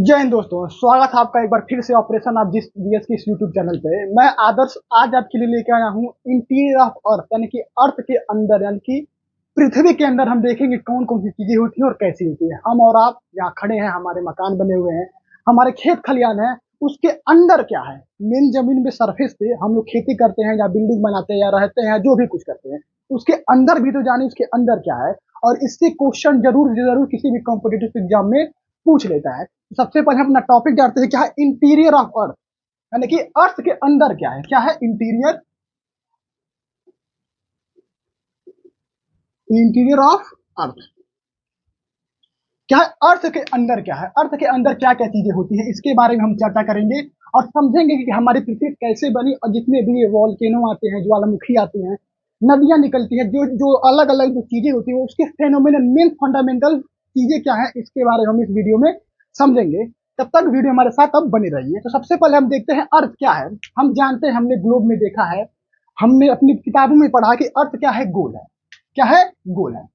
जय हिंद दोस्तों, स्वागत है आपका एक बार फिर से ऑपरेशन आप जिस जीएस के इस यूट्यूब चैनल पे। मैं आदर्श आज आपके लिए लेकर आया हूँ इंटीरियर ऑफ अर्थ, यानी कि अर्थ के अंदर, यानी कि पृथ्वी के अंदर हम देखेंगे कौन कौन सी चीजें होती हैं और कैसी होती है। हम और आप यहाँ खड़े हैं, हमारे मकान बने हुए हैं, हमारे खेत खलियान है, उसके अंदर क्या है। मेन जमीन पे सरफेस पे हम लोग खेती करते हैं या बिल्डिंग बनाते हैं या रहते हैं, जो भी कुछ करते हैं, उसके अंदर भी तो जाने उसके अंदर क्या है। और इससे क्वेश्चन जरूर जरूर किसी भी कॉम्पिटेटिव एग्जाम में पूछ लेता है। सबसे पहले हम अपना टॉपिक जानते हैं, क्या है इंटीरियर ऑफ अर्थ, यानी कि अर्थ के अंदर क्या है। क्या है इंटीरियर, इंटीरियर ऑफ अर्थ क्या है। अर्थ के अंदर क्या है, अर्थ के अंदर क्या क्या चीजें होती है, इसके बारे में हम चर्चा करेंगे और समझेंगे कि हमारी पृथ्वी कैसे बनी और जितने भी वॉल्केनो आते हैं, ज्वालामुखी आते हैं, नदियां निकलती हैं, जो जो अलग अलग जो चीजें होती है उसके फेनोमेनल मेन फंडामेंटल चीजें क्या है, इसके बारे में हम इस वीडियो में समझेंगे। तब तक वीडियो हमारे साथ अब बनी रहिए। तो सबसे पहले हम देखते हैं अर्थ क्या है। हम जानते हैं, हमने ग्लोब में देखा है, हमने अपनी किताबों में पढ़ा कि अर्थ क्या है, गोल है। क्या है, गोल है।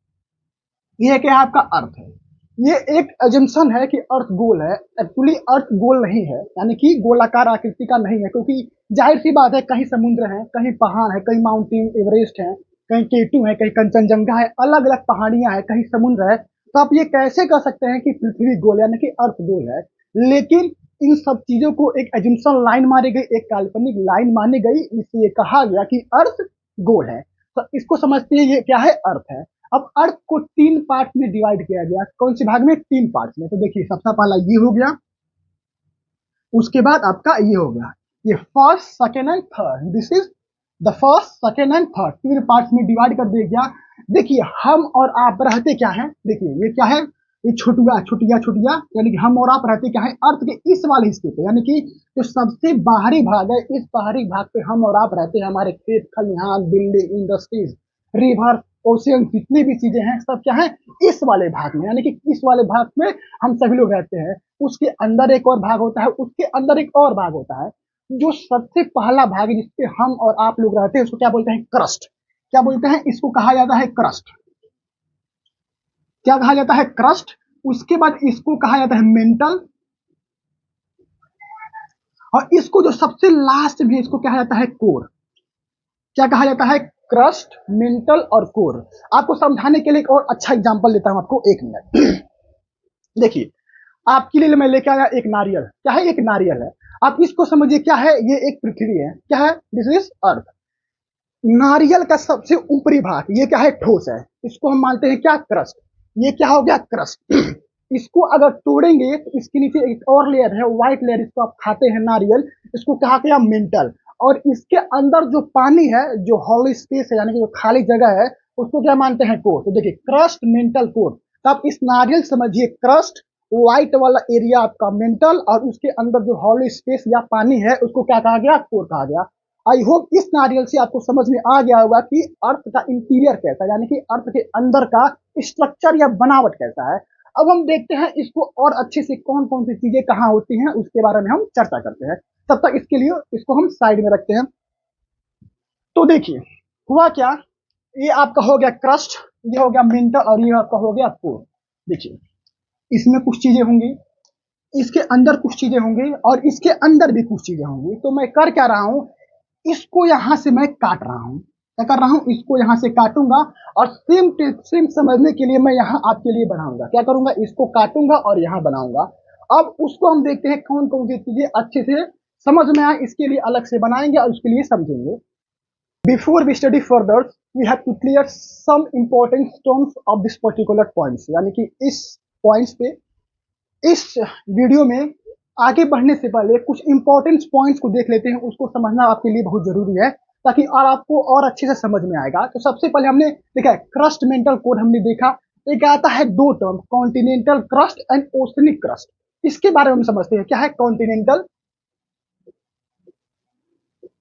ये क्या है, आपका अर्थ है। ये एक एजम्पशन है कि अर्थ गोल है। एक्चुअली अर्थ गोल नहीं है, यानी कि गोलाकार आकृति का नहीं है, क्योंकि जाहिर सी बात है, कहीं समुद्र है, कहीं पहाड़ है, कहीं माउंटेन एवरेस्ट है, कहीं केटू है, कहीं कंचनजंगा है, अलग अलग पहाड़ियां हैं, कहीं समुद्र है। तो आप ये कैसे कह सकते हैं कि पृथ्वी गोल यानी कि अर्थ गोल है। लेकिन इन सब चीजों को एक एजम्पशन लाइन मारी गई, एक काल्पनिक लाइन मानी गई, इसलिए कहा गया कि अर्थ गोल है। तो इसको समझते हैं, ये क्या है, अर्थ है। अब अर्थ को तीन पार्ट में डिवाइड किया गया। कौन से भाग में, तीन पार्ट में। तो देखिए, सबसे पहला ये हो गया, उसके बाद आपका ये हो गया, ये first second and third. This is the first second and third, तीन पार्ट में डिवाइड कर दिया गया। देखिए, हम और आप रहते क्या है, देखिए ये क्या है, ये छुटिया छुटिया छुटिया, यानी कि हम और आप रहते क्या है, अर्थ के इस वाले हिस्से पे, यानी कि जो सबसे बाहरी भाग है, इस बाहरी भाग पे हम और आप रहते हैं। हमारे खेत खलिहान, बिल्डिंग, इंडस्ट्रीज, रिवर, ओशियन, जितनी भी चीजें हैं, सब क्या है, इस वाले भाग में, यानी कि इस वाले भाग में हम सभी लोग रहते हैं। उसके अंदर एक और भाग होता है, उसके अंदर एक और भाग होता है। जो सबसे पहला भाग है जिसपे हम और आप लोग रहते हैं, उसको क्या बोलते हैं, क्रस्ट। क्या बोलते हैं, इसको कहा जाता है क्रस्ट। क्या कहा जाता है, क्रस्ट। उसके बाद इसको कहा जाता है मेंटल, और इसको जो सबसे लास्ट में, इसको कहा जाता है कोर। क्या कहा जाता है, क्रस्ट, मेंटल और कोर। आपको समझाने के लिए एक और अच्छा एग्जांपल देता हूं आपको, एक मिनट। देखिए, आपके लिए मैं लेके आया एक नारियल। क्या है, एक नारियल है। आप इसको समझिए, क्या है, ये एक पृथ्वी है। क्या है, दिस इज अर्थ। नारियल का सबसे ऊपरी भाग, ये क्या है, ठोस है, इसको हम मानते हैं क्या, क्रस्ट। ये क्या हो गया, क्रस्ट। इसको अगर तोड़ेंगे तो इसके नीचे एक और लेयर है, व्हाइट लेयर, इसको आप खाते हैं नारियल, इसको कहा गया मेंटल। और इसके अंदर जो पानी है, जो हॉलो स्पेस है, यानी कि जो खाली जगह है, उसको क्या मानते हैं, कोर। तो देखिए, क्रस्ट, मेंटल, कोर। तो आप इस नारियल समझिए क्रस्ट, व्हाइट वाला एरिया आपका मेंटल, और उसके अंदर जो हॉलो स्पेस या पानी है, उसको क्या कहा गया, कोर कहा गया। आई होप इस नारियल से आपको समझ में आ गया होगा कि अर्थ का इंटीरियर कैसा है, यानी कि अर्थ के अंदर का स्ट्रक्चर या बनावट कैसा है। अब हम देखते हैं इसको और अच्छे से, कौन कौन सी चीजें कहाँ होती हैं, उसके बारे में हम चर्चा करते हैं। तब तक इसके लिए इसको हम साइड में रखते हैं। तो देखिए, हुआ क्या, ये आपका हो गया क्रस्ट, ये हो गया मेंटल, और ये आपका हो गया कोर। देखिए, इसमें कुछ चीजें होंगी, इसके अंदर कुछ चीजें होंगी, और इसके अंदर भी कुछ चीजें होंगी। तो मैं कर क्या रहा हूं, इसको यहां से मैं काट रहा हूं। क्या कर रहा हूं, इसको यहां से काटूंगा, और सेम समझने के लिए मैं यहां आपके लिए बनाऊंगा। क्या करूंगा, इसको काटूंगा और यहां बनाऊंगा। अब उसको हम देखते हैं कौन कौन सी चीजें अच्छे से समझ में आए, इसके लिए अलग से बनाएंगे और उसके लिए समझेंगे। Before we study further, we have to clear some important terms of this particular points, यानी कि इस पॉइंट्स पे, इस वीडियो में आगे बढ़ने से पहले कुछ इंपॉर्टेंट पॉइंट्स को देख लेते हैं। उसको समझना आपके लिए बहुत जरूरी है, ताकि और आपको और अच्छे से समझ में आएगा। तो सबसे पहले हमने देखा क्रस्ट, मेंटल, कोर हमने देखा। एक आता है दो term, continental crust and oceanic crust. इसके बारे में हम समझते हैं, क्या है कॉन्टिनेंटल,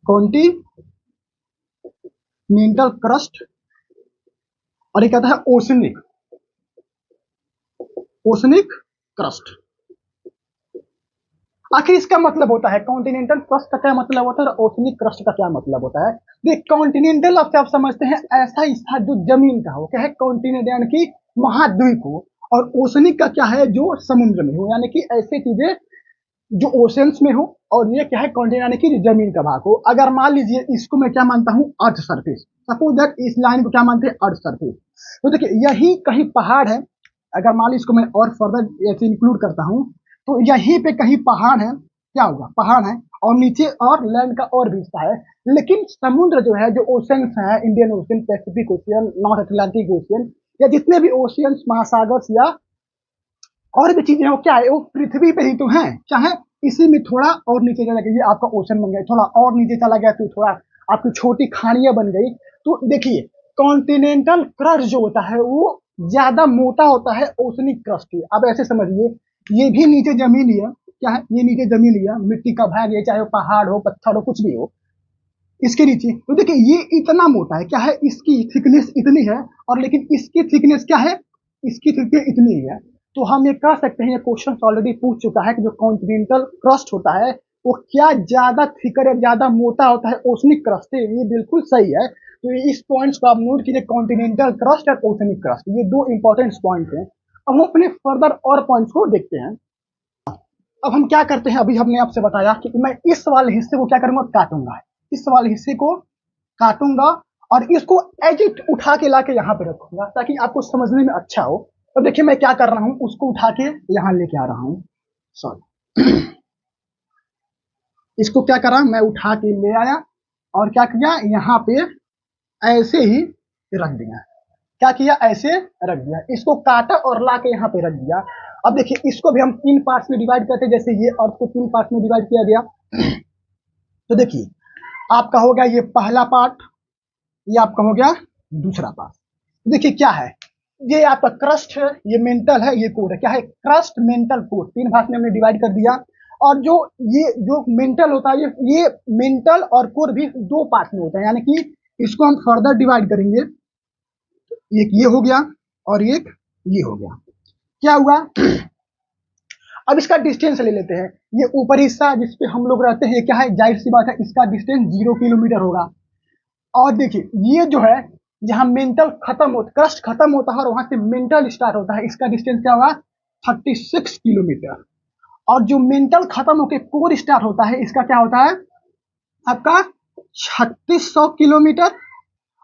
कॉन्टिनेंटल क्रस्ट, और एक आता है ओशनिक, ओशनिक क्रस्ट। आखिर इसका मतलब होता है, कॉन्टिनेंटल क्रस्ट का क्या मतलब होता है और ओशनिक क्रस्ट का क्या मतलब होता है। देख, कॉन्टिनेंटल आप समझते हैं ऐसा हिस्सा जो जमीन का हो। क्या है, कॉन्टिनेंट यानी कि महाद्वीप हो, और ओशनिक का क्या है, जो समुद्र में हो, यानी कि ऐसे चीजें जो ओशंस में हो, और ये क्या है, कॉन्टिनेंट यानी कि जमीन का भाग हो। अगर मान लीजिए इसको मैं क्या मानता हूं, अर्थ सरफेस, सपोज दैट इस लाइन को क्या मानते हैं, अर्थ सरफेस। तो देखिए यही कहीं पहाड़ है, अगर मान लीजिए इसको मैं और फर्दर ऐसे इंक्लूड करता हूं, तो यहीं पे कहीं पहाड़ है, क्या होगा, पहाड़ है, और नीचे और लैंड का और भी हिस्सा है। लेकिन समुद्र जो है, जो ओशंस है, Indian ocean, Pacific ocean, north Atlantic ocean, या जितने भी ओशियंस, महासागर या और भी चीजें वो क्या है, वो पृथ्वी पे ही तो है, क्या है, इसी में थोड़ा और नीचे चला गया, ये आपका ओशन बन गया, थोड़ा और नीचे चला गया तो थोड़ा आपकी छोटी खाड़ियां बन गई। तो देखिए कॉन्टिनेंटल क्रस्ट जो होता है वो ज्यादा मोटा होता है ओशनिक क्रस्ट की। अब ऐसे समझिए, ये भी नीचे जमीन ही है, क्या है, ये नीचे जमीन ही है, मिट्टी का भाग, ये चाहे वो पहाड़ हो, पत्थर हो, कुछ भी हो, इसके नीचे। तो देखिए ये इतना मोटा है, क्या है, इसकी थिकनेस इतनी है, और लेकिन इसकी थिकनेस क्या है, इसकी थिकनेस इतनी है। तो हम ये कह सकते हैं, ये क्वेश्चन ऑलरेडी पूछ चुका है कि जो कॉन्टिनेंटल क्रस्ट होता है वो क्या ज्यादा थिकर या ज्यादा मोटा होता है ओशनिक क्रस्ट से। ये बिल्कुल सही है। तो इस पॉइंट्स को आप नोट कीजिए, कॉन्टिनेंटल क्रस्ट और ओशनिक क्रस्ट, ये दो इंपॉर्टेंट पॉइंट हैं। अब हम अपने फर्दर और पॉइंट्स को देखते हैं। अब हम क्या करते हैं, अभी हमने आपसे बताया कि मैं इस वाले हिस्से को क्या करूंगा, काटूंगा, इस वाले हिस्से को काटूंगा, और इसको एज इट उठा के लाके यहाँ पे रखूंगा, ताकि आपको समझने में अच्छा हो। तो देखिए मैं क्या कर रहा हूँ, उसको उठा के यहाँ लेके आ रहा हूँ, सॉरी इसको क्या करा, मैं उठा के ले आया, और क्या किया, यहाँ पे ऐसे ही रख दिया। क्या किया, ऐसे रख दिया, इसको काटा और ला के यहाँ पे रख दिया। अब देखिए इसको भी हम तीन पार्ट्स में डिवाइड करते हैं, जैसे ये अर्थ को तीन पार्ट्स में डिवाइड किया गया। तो देखिए आपका हो गया ये पहला पार्ट, ये आपका हो गया दूसरा पार्ट। देखिए क्या है, ये आपका क्रस्ट है, ये मेंटल है, ये कोर है, क्या है, क्रस्ट, मेंटल, कोर, तीन भाग में हमने डिवाइड कर दिया। और जो ये जो मेंटल होता है, ये मेंटल और कोर भी दो पार्ट में होता है, यानी कि इसको हम फर्दर डिवाइड करेंगे, एक ये हो गया और एक ये हो गया। क्या हुआ, अब इसका डिस्टेंस ले लेते हैं। ये ऊपरी हिस्सा जिसपे हम लोग रहते हैं, ये क्या है, जाहिर सी बात है, इसका डिस्टेंस 0 किलोमीटर होगा। और देखिए ये जो है, जहां मेंटल खत्म होता, क्रस्ट खत्म होता है और वहां से मेंटल स्टार्ट होता है, इसका डिस्टेंस क्या होगा, 36 किलोमीटर। और जो मेंटल खत्म होकर कोर स्टार्ट होता है, इसका क्या होता है, आपका 3600 किलोमीटर।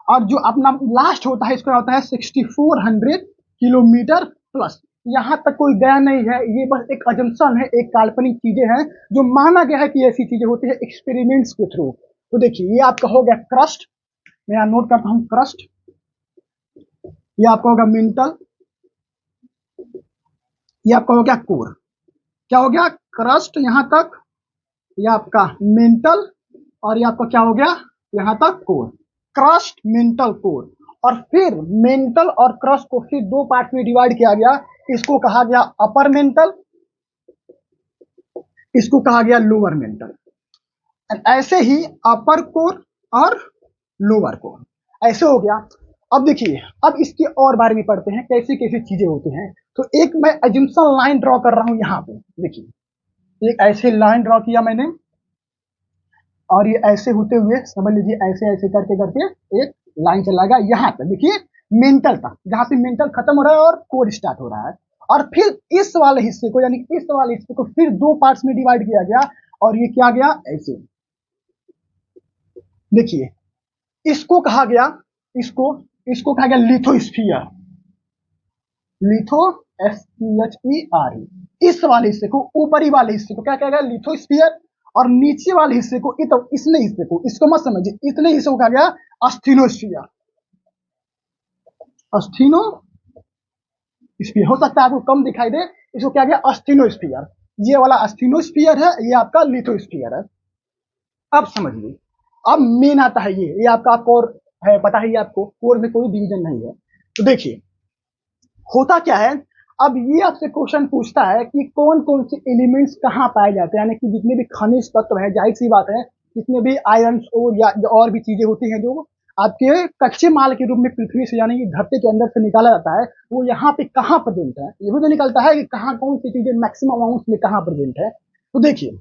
और जो अपना लास्ट होता है, इसका होता है 6400 किलोमीटर प्लस। यहां तक कोई गया नहीं है, ये बस एक अजम्पशन है, एक काल्पनिक चीजें हैं जो माना गया है कि ऐसी चीजें होती है एक्सपेरिमेंट्स के थ्रू। तो देखिए ये आपका हो गया क्रस्ट, मैं यहाँ नोट करता हूं क्रस्ट, ये आपका होगा मेंटल, ये आपका हो गया कोर। क्या हो गया, क्रस्ट यहां तक, ये आपका मेंटल, और ये आपका क्या हो गया, यहां तक कोर, क्रस्ट, मेंटल, कोर। और फिर मेंटल और क्रस्ट को फिर दो पार्ट में डिवाइड किया गया, इसको कहा गया अपर मेंटल, इसको कहा गया लोअर मेंटल। ऐसे ही अपर कोर और लोअर कोर, ऐसे हो गया। अब देखिए, अब इसके और बारे में पढ़ते हैं, कैसी कैसी चीजें होती हैं। तो एक मैं एजम्पशन लाइन ड्रॉ कर रहा हूं यहाँ पे, देखिए एक ऐसे लाइन ड्रॉ किया मैंने, और ये ऐसे होते हुए समझ लीजिए, ऐसे ऐसे करके करके एक लाइन चला गया यहाँ तक, देखिए मेंटल तक, जहां से मेंटल खत्म हो रहा है और कोर स्टार्ट हो रहा है। और फिर इस वाले हिस्से को, यानी इस वाले हिस्से को फिर दो पार्ट्स में डिवाइड किया गया, और ये क्या गया, ऐसे देखिए, इसको कहा गया, इसको इसको कहा गया लिथोस्फीयर, लिथो, SPHER। इस वाले हिस्से को, ऊपरी वाले हिस्से को क्या कहा गया, लिथोस्फीयर। और नीचे वाले हिस्से को, इसने हिस्से को, इसको मत समझिए, इतने हिस्से को कहा गया अस्थिनोस्फीयर, अस्थिनोस्फीयर। हो सकता है आपको कम दिखाई दे, इसको क्या गया, अस्थिनोस्फीयर। ये वाला अस्थिनोस्फीयर है, ये आपका लिथोस्फीयर है। अब समझिए, अब मेन आता है ये आपका कोर है, पता है ये आपको, कोर में कोई डिवीजन नहीं है। तो देखिए होता क्या है, अब ये आपसे क्वेश्चन पूछता है कि कौन कौन से एलिमेंट्स कहाँ पाए जाते हैं, यानी कि जितने भी खनिज तत्व है, जाहिर सी बात है, जितने भी आयरन और या और भी चीजें होती हैं जो आपके कच्चे माल के रूप में पृथ्वी से, यानी कि धरती के अंदर से निकाला जाता है, वो यहाँ पे कहाँ प्रेजेंट है, ये भी तो निकलता है कि कहाँ कौन सी चीजें मैक्सिमम अमाउंट में कहाँ प्रेजेंट है। तो देखिए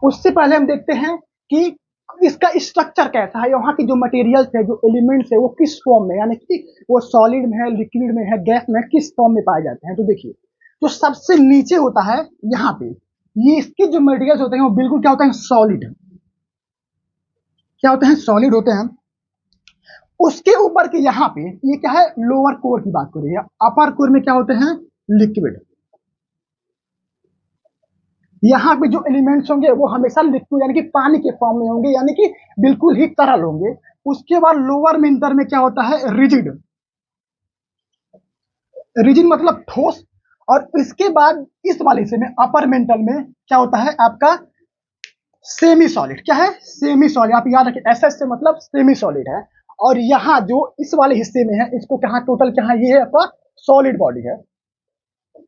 उससे पहले हम देखते हैं कि इसका स्ट्रक्चर कैसा है, वहाँ की जो मटेरियल्स है, जो एलिमेंट्स है, वो किस फॉर्म में, यानी कि वो सॉलिड में है, लिक्विड में है, गैस में है, किस फॉर्म में पाए जाते हैं। तो देखिए जो सबसे नीचे होता है यहाँ पे, ये इसके जो मटेरियल्स होते हैं वो बिल्कुल क्या होता है, सॉलिड। क्या होते हैं, सॉलिड होते हैं। उसके ऊपर के यहाँ पे ये क्या है, लोअर कोर की बात कर रही है। अपर कोर में क्या होते हैं, लिक्विड। यहाँ पे जो एलिमेंट्स होंगे वो हमेशा लिक्विड यानी कि पानी के फॉर्म में होंगे, यानी कि बिल्कुल ही तरल होंगे। उसके बाद लोअर मेंटर में क्या होता है, रिजिड। रिजिड मतलब ठोस। और इसके बाद इस वाले हिस्से में अपर मेंटल में क्या होता है आपका, सेमी सॉलिड। क्या है, सेमी सॉलिड। आप याद रखिए, एसएस से मतलब सेमी सॉलिड है। और यहाँ जो इस वाले हिस्से में है, इसको क्या टोटल क्या है, ये है आपका सॉलिड बॉडी है,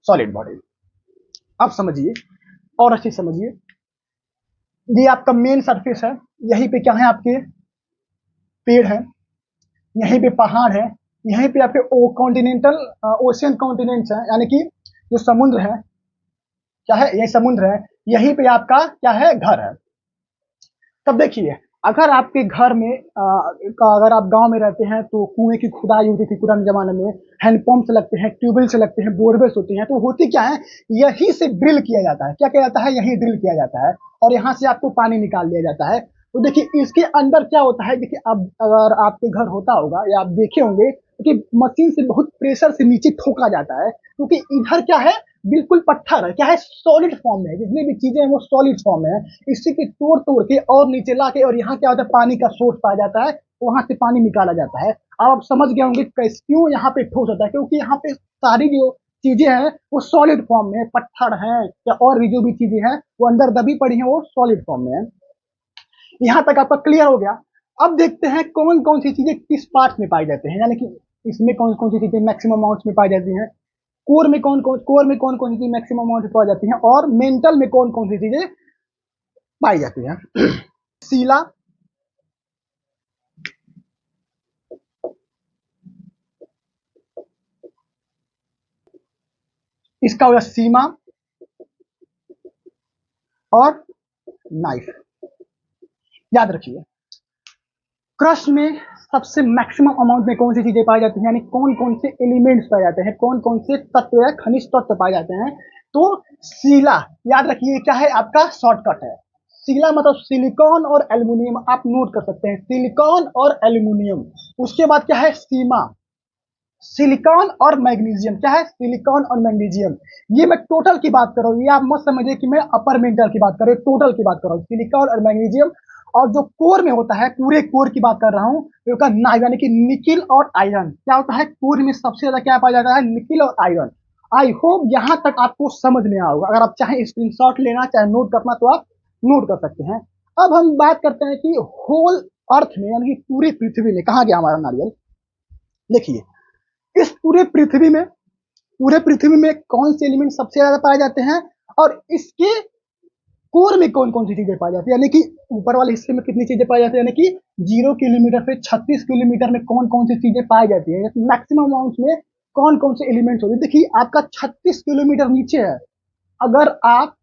सॉलिड बॉडी। अब समझिए और अच्छी समझिए, ये आपका मेन सरफेस है। यहीं पे क्या है, आपके पेड़ है, यहीं पे पहाड़ है, यहीं पे आपके कॉन्टिनेंटल ओशियन कॉन्टिनेंट्स है, यानी कि जो समुद्र है, क्या है, ये समुद्र है। यहीं पे आपका क्या है, घर है। तब देखिए, अगर आपके घर में अगर आप गांव में रहते हैं तो कुएं की खुदाई होती थी पुराने जमाने में, हैंडपंप से लगते हैं, ट्यूबवेल से लगते हैं, बोरवेल्स होती हैं। तो होती क्या है, यहीं से ड्रिल किया जाता है। क्या किया जाता है, यहीं ड्रिल किया जाता है और यहाँ से आपको पानी निकाल लिया जाता है। तो देखिए इसके अंदर क्या होता है, देखिए अब अगर आपके घर होता होगा या आप देखे होंगे कि मशीन से बहुत प्रेशर से नीचे ठोका जाता है, क्योंकि इधर क्या है, बिल्कुल पत्थर है, क्या है, सॉलिड फॉर्म में है। जितनी भी चीजें हैं वो सॉलिड फॉर्म में है। इसी के तोड़ तोड़ के और नीचे ला के, और यहाँ क्या होता है, पानी का सोर्स पाया जाता है, वहां से पानी निकाला जाता है। अब आप समझ गए होंगे कैसे, क्यों यहाँ पे ठोस होता है, क्योंकि यहाँ पे सारी जो चीजें हैं वो सॉलिड फॉर्म में, पत्थर है या और भी जो भी चीजें हैं वो अंदर दबी पड़ी हैं, वो सॉलिड फॉर्म में है। यहाँ तक आपका क्लियर हो गया। अब देखते हैं कौन कौन सी चीजें किस पार्ट में पाई जाती हैं, यानी कि इसमें कौन कौन सी चीजें मैक्सिमम अमाउंट में पाई जाती हैं, कोर में कौन कौन सी चीज मैक्सिमम अमाउंट में पाई जाती हैं, और मेंटल में कौन कौन सी चीजें पाई जाती हैं। सीला, इसका होगा सीमा, और नाइफ। याद रखिए, क्रस्ट में सबसे मैक्सिमम अमाउंट में कौन सी चीजें पाई जाती हैं, यानी कौन कौन से एलिमेंट्स पाए जाते हैं, कौन कौन से तत्व या खनिज तत्व पाए जाते हैं। तो सीला, याद रखिए क्या है, आपका शॉर्टकट है। सीला मतलब सिलिकॉन और एल्यूमिनियम, आप नोट कर सकते हैं, सिलिकॉन और एल्यूमिनियम। उसके बाद क्या है, सीमा, सिलिकॉन और मैग्नीशियम। क्या है, सिलिकॉन और मैग्नीशियम। ये मैं टोटल की बात कर रहा हूँ, ये आप मत समझिए कि मैं अपर मेंटल की बात कर रहा हूँ, टोटल की बात कर रहा हूँ, सिलिकॉन और मैग्नीशियम। और जो कोर में होता है, पूरे कोर की बात कर रहा हूँ, यानी कि निकिल और आयरन। क्या होता है, कोर में सबसे ज्यादा क्या पाया जाता है, निकिल और आयरन। आई होप यहां तक आपको समझ में आओगे। अगर आप चाहे स्क्रीनशॉट लेना, चाहे नोट करना, तो आप नोट कर सकते हैं। अब हम बात करते हैं कि होल अर्थ में, यानी कि पूरी पृथ्वी में कहा गया हमारा नारियल। देखिए इस पूरे पृथ्वी में कौन से एलिमेंट सबसे ज्यादा पाए जाते हैं, और इसके कोर में कौन कौन सी चीजें पाई जाती है, यानी कि ऊपर वाले हिस्से में कितनी चीजें पाई जाती है, यानी कि 0 किलोमीटर से 36 किलोमीटर में कौन कौन सी चीजें पाई जाती है, मैक्सिमम अमाउंट में कौन कौन से एलिमेंट्स होते हैं। देखिए आपका 36 किलोमीटर नीचे है, अगर आप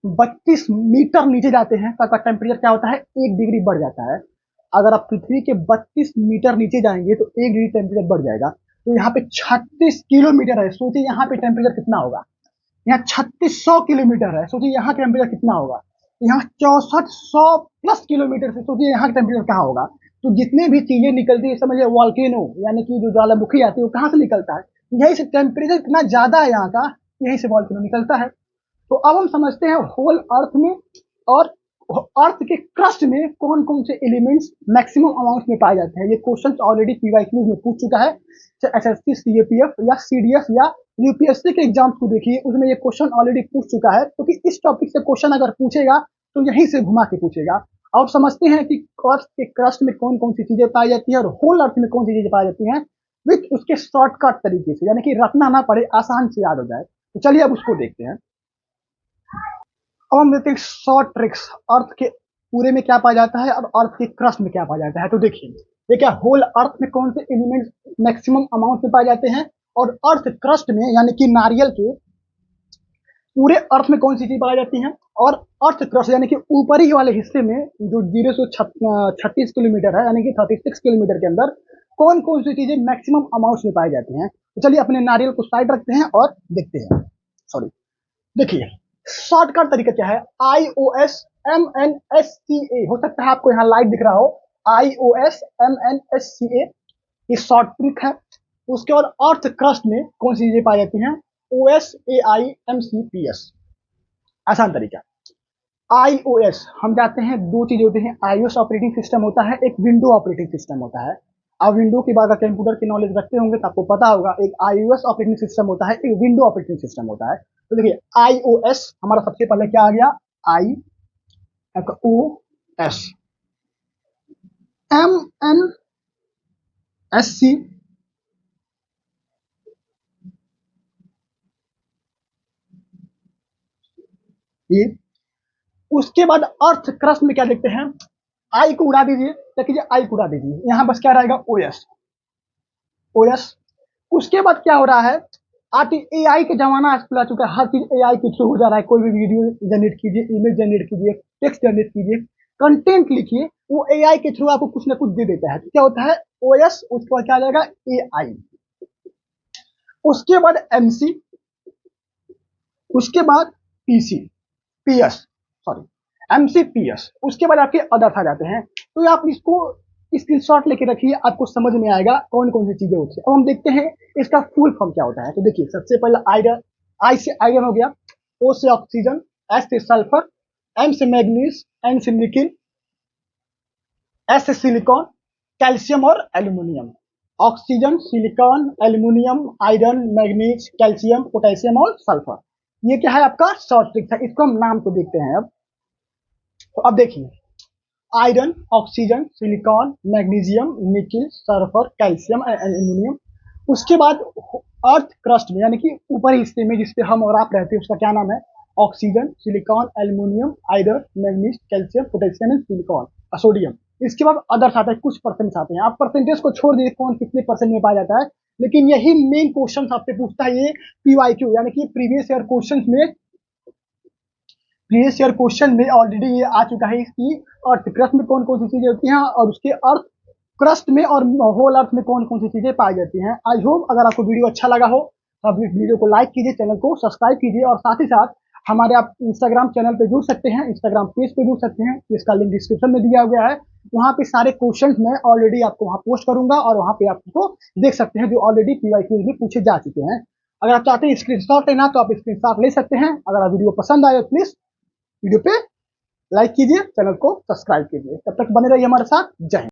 32 मीटर नीचे जाते हैं तो आपका टेम्परेचर क्या होता है, 1 डिग्री बढ़ जाता है। अगर आप पृथ्वी के 32 मीटर नीचे जाएंगे तो 1 डिग्री टेम्परेचर बढ़ जाएगा। तो यहाँ पे 36 किलोमीटर है, सोचिए यहाँ पे टेम्परेचर कितना होगा। यहाँ 3600 किलोमीटर है, सोचिए यहाँ का टेम्परेचर कितना होगा। यहाँ 6400 प्लस किलोमीटर से, सोचिए यहाँ का टेम्परेचर कहाँ होगा। तो जितने भी चीजें निकलती है, समझिए वॉल्केनो यानी कि जो ज्वालामुखी आती है, वो कहाँ से निकलता है, यहीं से। टेम्परेचर इतना ज्यादा है यहाँ का, यहीं से वॉल्केनो निकलता है। तो अब हम समझते हैं होल अर्थ में और अर्थ के क्रस्ट में कौन कौन से एलिमेंट्स मैक्सिमम अमाउंट में पाए जाते हैं। ये क्वेश्चन ऑलरेडी पीवाईक्यू में पूछ चुका है, चाहे एसएससी, सीएपीएफ या सीडीएस या यूपीएससी के एग्जाम्स को देखिए, उसमें ये क्वेश्चन ऑलरेडी पूछ चुका है। क्योंकि इस टॉपिक से क्वेश्चन अगर पूछेगा तो यहीं से घुमा के पूछेगा। अब समझते हैं कि अर्थ के क्रस्ट में कौन कौन सी चीजें पाई जाती है और होल अर्थ में कौन सी चीजें पाई जाती हैं, विथ उसके शॉर्टकट तरीके से, यानी कि रखना ना पड़े, आसान से याद हो जाए। तो चलिए अब उसको देखते हैं। अब हम देखते हैं शॉर्ट ट्रिक्स, अर्थ के पूरे में क्या पाया जाता है और अर्थ के क्रस्ट में क्या पाया जाता है। तो देखिए ये क्या, होल अर्थ में कौन से एलिमेंट्स मैक्सिमम अमाउंट में पाए जाते हैं, और अर्थ क्रस्ट में यानी कि नारियल के पूरे अर्थ में कौन सी चीज पाई जाती है, और अर्थ क्रस्ट यानी कि ऊपरी वाले हिस्से में जो 0 से 36 किलोमीटर है यानी कि 36 किलोमीटर के अंदर कौन कौन सी चीजें मैक्सिमम अमाउंट में पाई जाती हैं। तो चलिए अपने नारियल को साइड रखते हैं और देखते हैं। सॉरी, देखिए शॉर्टकट तरीका क्या है, IOSMNSCA, हो सकता है आपको यहाँ लाइट दिख रहा हो, IOSMNSCA ये शॉर्ट ट्रिक है। उसके बाद अर्थ क्रस्ट में कौन सी चीजें पाई जाती हैं, OSAIMCPS, आसान तरीका। iOS हम जाते हैं, दो चीजें होती हैं, iOS ऑपरेटिंग सिस्टम होता है, एक विंडो ऑपरेटिंग सिस्टम होता है। आप विंडो के बाद कंप्यूटर की नॉलेज रखते होंगे तो आपको पता होगा, एक iOS ऑपरेटिंग सिस्टम होता है, एक विंडो ऑपरेटिंग सिस्टम होता है। तो देखिए iOS हमारा सबसे पहले क्या आ गया, IOS, MNSC ये, उसके बाद अर्थ क्रस्ट में क्या देखते हैं, आई को उड़ा दीजिए, देखिए आई को उड़ा दीजिए, यहां बस क्या रहेगा, OS। उसके बाद क्या हो रहा है, आज AI के जमाना आ चुका है, हर चीज AI के थ्रू हो जा रहा है। कोई भी वीडियो जनरेट कीजिए, इमेज जनरेट कीजिए, टेक्स्ट जनरेट कीजिए, कंटेंट लिखिए, वो AI के थ्रू आपको कुछ ना कुछ दे देता है। तो क्या होता है, OS, उसके बाद क्या आ जाएगा, AI, उसके बाद MC, उसके बाद PS, सॉरी MCPS, उसके बाद आपके अदर्स आ जाते हैं। तो आप इसको स्क्रीनशॉट लेके रखिए, आपको समझ में आएगा कौन कौन सी चीजें होती है। अब हम देखते हैं इसका फुल फॉर्म क्या होता है। तो देखिए सबसे पहले आयरन, आई से आयरन हो गया, O से ऑक्सीजन, S से सल्फर, M से मैग्नीज, N से निकिल, S से सिलिकॉन, कैल्शियम और aluminium. Oxygen, silicon, aluminium, iron, manganese, calcium, potassium और सल्फर। ये क्या है आपका शॉर्ट ट्रिक है, इसको हम नाम को देखते हैं अब। तो अब देखिए iron, oxygen, silicon, magnesium, nickel, sulphur, calcium, aluminium. उसके बाद अर्थ क्रस्ट में यानी कि ऊपरी हिस्से में जिसपे हम और आप रहते हैं उसका क्या नाम है, oxygen, silicon, aluminium, iron, manganese, calcium, potassium, silicon, sodium. इसके बाद अदर्स आता है, कुछ परसेंट आते हैं। आप परसेंटेज को छोड़ दीजिए कौन कितने परसेंट में पाया जाता है, लेकिन यही मेन क्वेश्चन आपसे पूछता है, ये PYQ यानी कि प्रीवियस ईयर क्वेश्चन में, प्रीवियस ईयर क्वेश्चन में ऑलरेडी ये आ चुका है कि अर्थ क्रस्ट में कौन कौन सी चीजें होती हैं और उसके अर्थ क्रस्ट में और होल अर्थ में कौन कौन सी चीजें पाई जाती हैं। आई होप अगर आपको वीडियो अच्छा लगा हो तो आप इस वीडियो को लाइक कीजिए, चैनल को सब्सक्राइब कीजिए, और साथ ही साथ हमारे आप इंस्टाग्राम चैनल पे जुड़ सकते हैं, इंस्टाग्राम पेज पे जुड़ सकते हैं, इसका लिंक डिस्क्रिप्शन में दिया गया है। वहाँ पे सारे क्वेश्चंस मैं ऑलरेडी आपको वहाँ पोस्ट करूंगा और वहाँ पे आपको देख सकते हैं जो ऑलरेडी PYQ में पूछे जा चुके हैं। अगर आप चाहते हैं स्क्रीनशॉट लेना तो आप स्क्रीनशॉट ले सकते हैं। अगर आप वीडियो पसंद आए तो प्लीज वीडियो पे लाइक कीजिए, चैनल को सब्सक्राइब कीजिए। तब तक बने रहिए हमारे साथ। जय हिंद।